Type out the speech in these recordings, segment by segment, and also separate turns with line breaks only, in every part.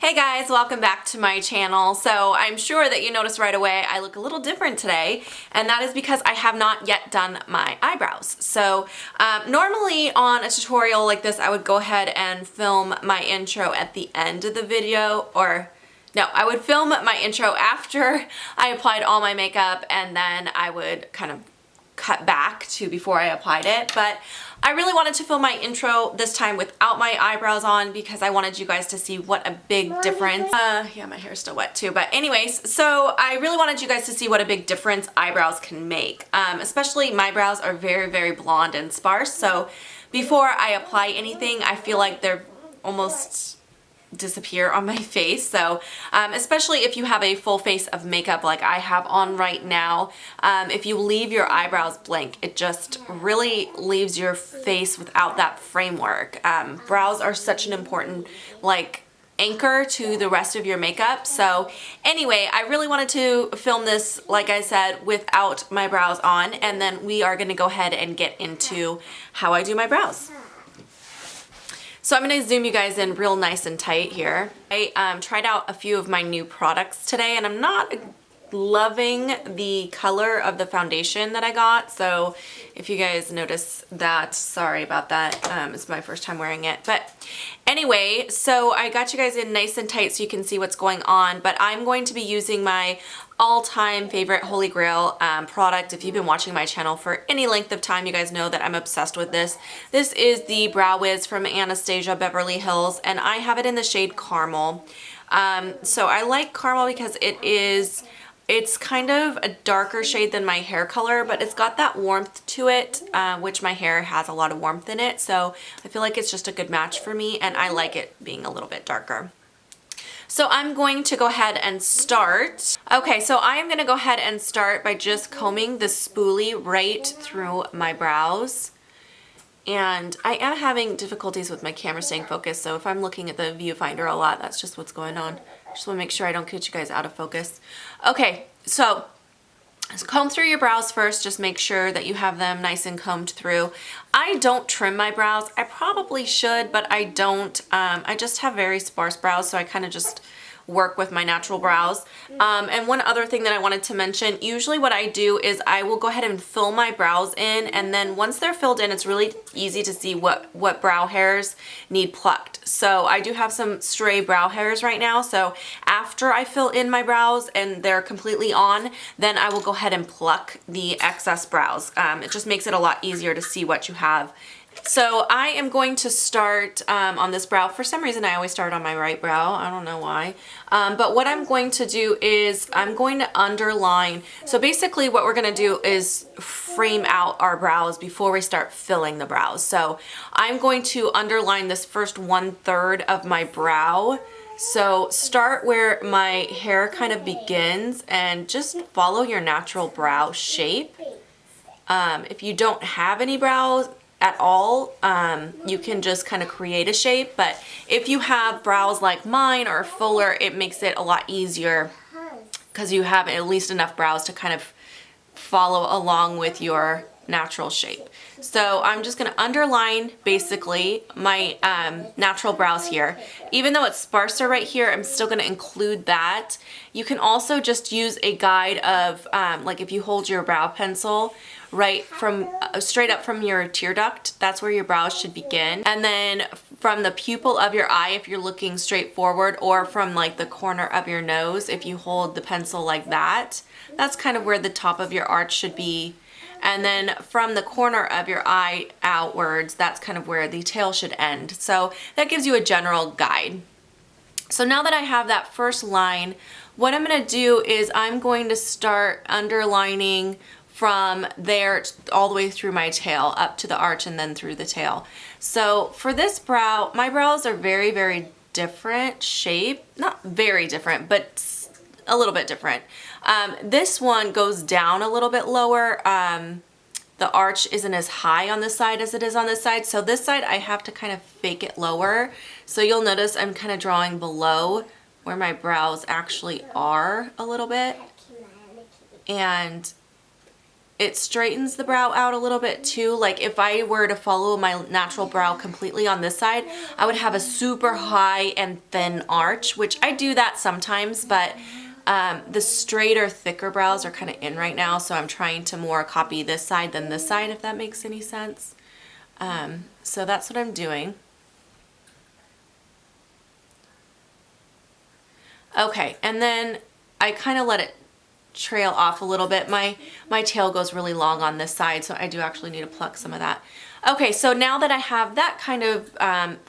Hey guys, welcome back to my channel. So I'm sure that you noticed right away I look a little different today, and that is because I have not yet done my eyebrows. So normally on a tutorial like this I would go ahead and film my intro at the end of the video, or no, I would film my intro after I applied all my makeup, and then I would kind of cut back to before I applied it. But I really wanted to film my intro this time without my eyebrows on because I wanted you guys to see what a big difference. Yeah, my hair's still wet too. But anyways, so I really wanted you guys to see what a big difference eyebrows can make. Especially my brows are very, very blonde and sparse. So before I apply anything, I feel like they're almost disappear on my face. So especially if you have a full face of makeup like I have on right now, if you leave your eyebrows blank, it just really leaves your face without that framework. Brows are such an important anchor to the rest of your makeup. So anyway, I really wanted to film this, like I said, without my brows on, and then we are going to go ahead and get into how I do my brows. So I'm going to zoom you guys in real nice and tight here. I tried out a few of my new products today, and I'm not loving the color of the foundation that I got. So if you guys notice that, sorry about that. It's my first time wearing it. But anyway, so I got you guys in nice and tight so you can see what's going on. But I'm going to be using my all-time favorite Holy Grail product. If you've been watching my channel for any length of time, you guys know that I'm obsessed with this. This is the Brow Wiz from Anastasia Beverly Hills, and I have it in the shade Caramel. So I like Caramel because it's kind of a darker shade than my hair color, but it's got that warmth to it, which my hair has a lot of warmth in it. So I feel like it's just a good match for me, and I like it being a little bit darker. So I'm going to go ahead and start. Okay, so I am going to go ahead and start by just combing the spoolie right through my brows. And I am having difficulties with my camera staying focused, so if I'm looking at the viewfinder a lot, that's just what's going on. Just want to make sure I don't get you guys out of focus. Okay, so comb through your brows first. Just make sure that you have them nice and combed through. I don't trim my brows. I probably should, but I don't. I just have very sparse brows, so I kind of just work with my natural brows. And one other thing that I wanted to mention, usually what I do is I will go ahead and fill my brows in, and then once they're filled in, it's really easy to see what brow hairs need plucked. So I do have some stray brow hairs right now, so after I fill in my brows and they're completely on, then I will go ahead and pluck the excess brows. It just makes it a lot easier to see what you have. So I am going to start on this brow. For some reason I always start on my right brow. I don't know why. But what I'm going to do is I'm going to underline. So basically what we're going to do is frame out our brows before we start filling the brows. So I'm going to underline this first 1/3 of my brow. So start where my hair kind of begins and just follow your natural brow shape. If you don't have any brows at all, you can just kind of create a shape, but if you have brows like mine or fuller, it makes it a lot easier because you have at least enough brows to kind of follow along with your natural shape. So I'm just going to underline basically my natural brows here. Even though it's sparser right here, I'm still going to include that. You can also just use a guide of like if you hold your brow pencil right from straight up from your tear duct, that's where your brows should begin. And then from the pupil of your eye, if you're looking straight forward, or from like the corner of your nose, if you hold the pencil like that, that's kind of where the top of your arch should be. And then from the corner of your eye outwards, that's kind of where the tail should end. So that gives you a general guide. So now that I have that first line, what I'm going to do is I'm going to start underlining from there all the way through my tail up to the arch and then through the tail. So for this brow, my brows are very, very different shape. Not very different, but a little bit different. This one goes down a little bit lower. The arch isn't as high on this side as it is on this side. So this side I have to kind of fake it lower. So you'll notice I'm kind of drawing below where my brows actually are a little bit. And it straightens the brow out a little bit too. Like if I were to follow my natural brow completely on this side, I would have a super high and thin arch, which I do that sometimes, but the straighter, thicker brows are kind of in right now, so I'm trying to more copy this side than this side, if that makes any sense. So that's what I'm doing. Okay, and then I kind of let it trail off a little bit. My tail goes really long on this side, so I do actually need to pluck some of that. Okay, so now that I have that kind of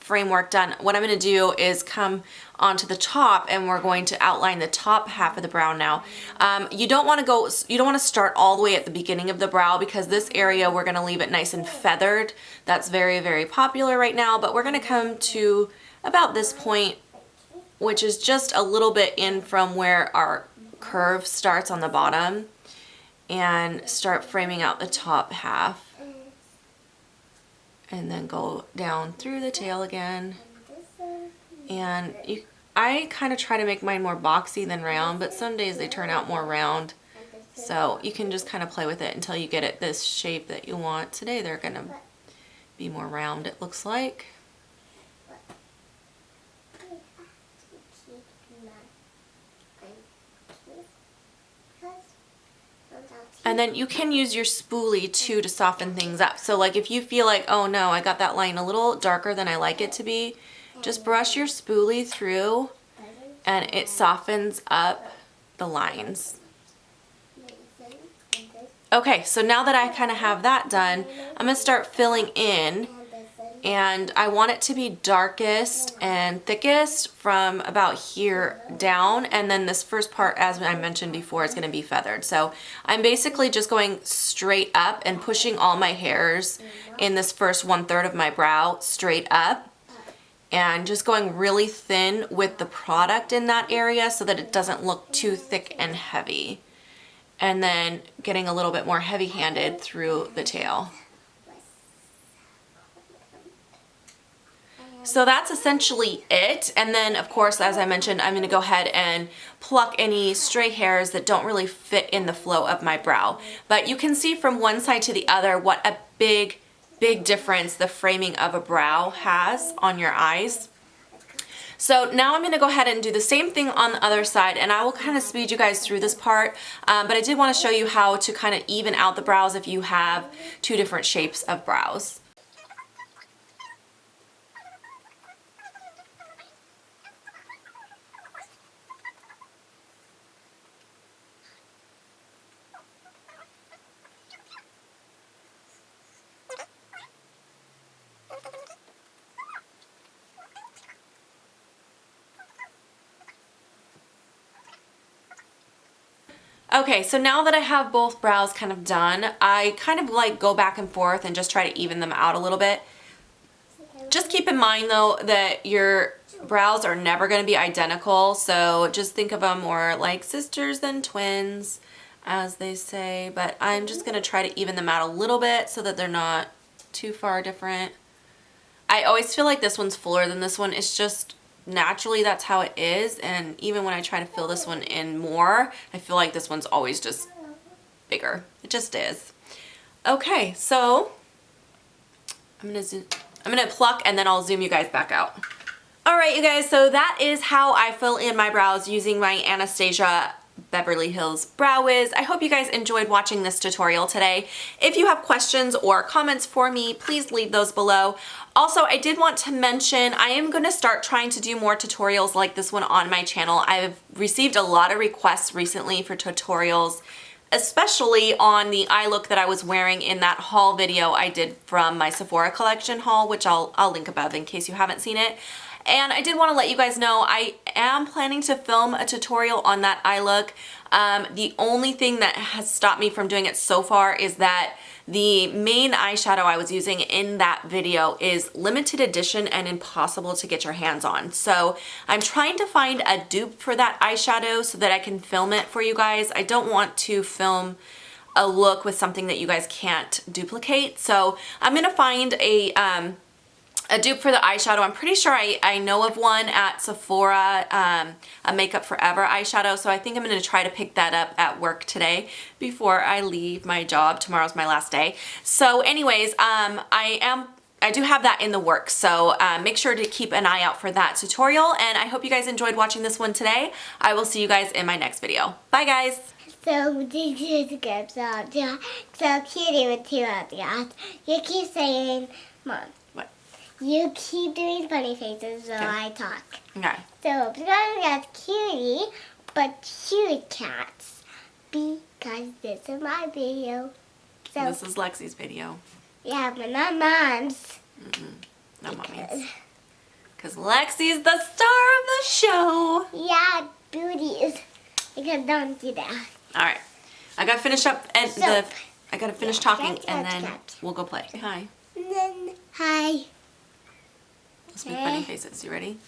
framework done, what I'm going to do is come onto the top, and we're going to outline the top half of the brow now. You don't want to start all the way at the beginning of the brow, because this area we're going to leave it nice and feathered. That's very, very popular right now, but we're going to come to about this point, which is just a little bit in from where our curve starts on the bottom, and start framing out the top half. And then go down through the tail again. And I kind of try to make mine more boxy than round, but some days they turn out more round. So you can just kind of play with it until you get it this shape that you want. Today they're going to be more round, it looks like. And then you can use your spoolie too to soften things up. So like if you feel like, oh no, I got that line a little darker than I like it to be, just brush your spoolie through and it softens up the lines. Okay, so now that I kind of have that done, I'm going to start filling in. And I want it to be darkest and thickest from about here down, and then this first part, as I mentioned before, is going to be feathered. So I'm basically just going straight up and pushing all my hairs in this first 1/3 of my brow straight up, and just going really thin with the product in that area so that it doesn't look too thick and heavy, and then getting a little bit more heavy-handed through the tail. So that's essentially it. And then of course, as I mentioned, I'm going to go ahead and pluck any stray hairs that don't really fit in the flow of my brow. But you can see from one side to the other what a big difference the framing of a brow has on your eyes. So now I'm going to go ahead and do the same thing on the other side, and I will kind of speed you guys through this part, but I did want to show you how to kind of even out the brows if you have two different shapes of brows. Okay, so now that I have both brows kind of done, I kind of like go back and forth and just try to even them out a little bit. Just keep in mind though that your brows are never going to be identical, so just think of them more like sisters than twins, as they say, but I'm just going to try to even them out a little bit so that they're not too far different. I always feel like this one's fuller than this one. It's just naturally that's how it is, and even when I try to fill this one in more, I feel like this one's always just bigger. It just is. Okay, so I'm gonna pluck and then I'll zoom you guys back out. Alright you guys, so that is how I fill in my brows using my Anastasia Beverly Hills Brow Wiz. I hope you guys enjoyed watching this tutorial today. If you have questions or comments for me, please leave those below. Also, I did want to mention I am going to start trying to do more tutorials like this one on my channel. I've received a lot of requests recently for tutorials, especially on the eye look that I was wearing in that haul video I did from my Sephora collection haul, which I'll link above in case you haven't seen it. And I did want to let you guys know I am planning to film a tutorial on that eye look. The only thing that has stopped me from doing it so far is that the main eyeshadow I was using in that video is limited edition and impossible to get your hands on. So I'm trying to find a dupe for that eyeshadow so that I can film it for you guys. I don't want to film a look with something that you guys can't duplicate. So I'm gonna find a a dupe for the eyeshadow. I'm pretty sure I know of one at Sephora, a Makeup Forever eyeshadow, so I think I'm going to try to pick that up at work today before I leave my job. Tomorrow's my last day. So anyways, I do have that in the works, so make sure to keep an eye out for that tutorial, and I hope you guys enjoyed watching this one today. I will see you guys in my next video. Bye guys!
So this is good. So cutie with two of you. You keep saying, Mom.
What?
You keep doing funny faces while I talk.
Okay.
So because that's cutie, but two cats. Because this is my video. So
This is Lexi's video.
yeah, but not Mom's.
Not Mommy's. Because Lexi's the star of the show.
Yeah, beauties. Because don't do that.
Alright. I gotta finish up and I gotta finish talking and then we'll go play. Hi.
And then, hi.
Let's make funny faces. You ready?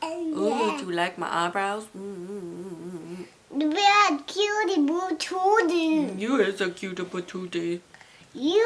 And
Ooh, do you like my eyebrows?
the bad cutie boo too.
You is a cute patootie.
You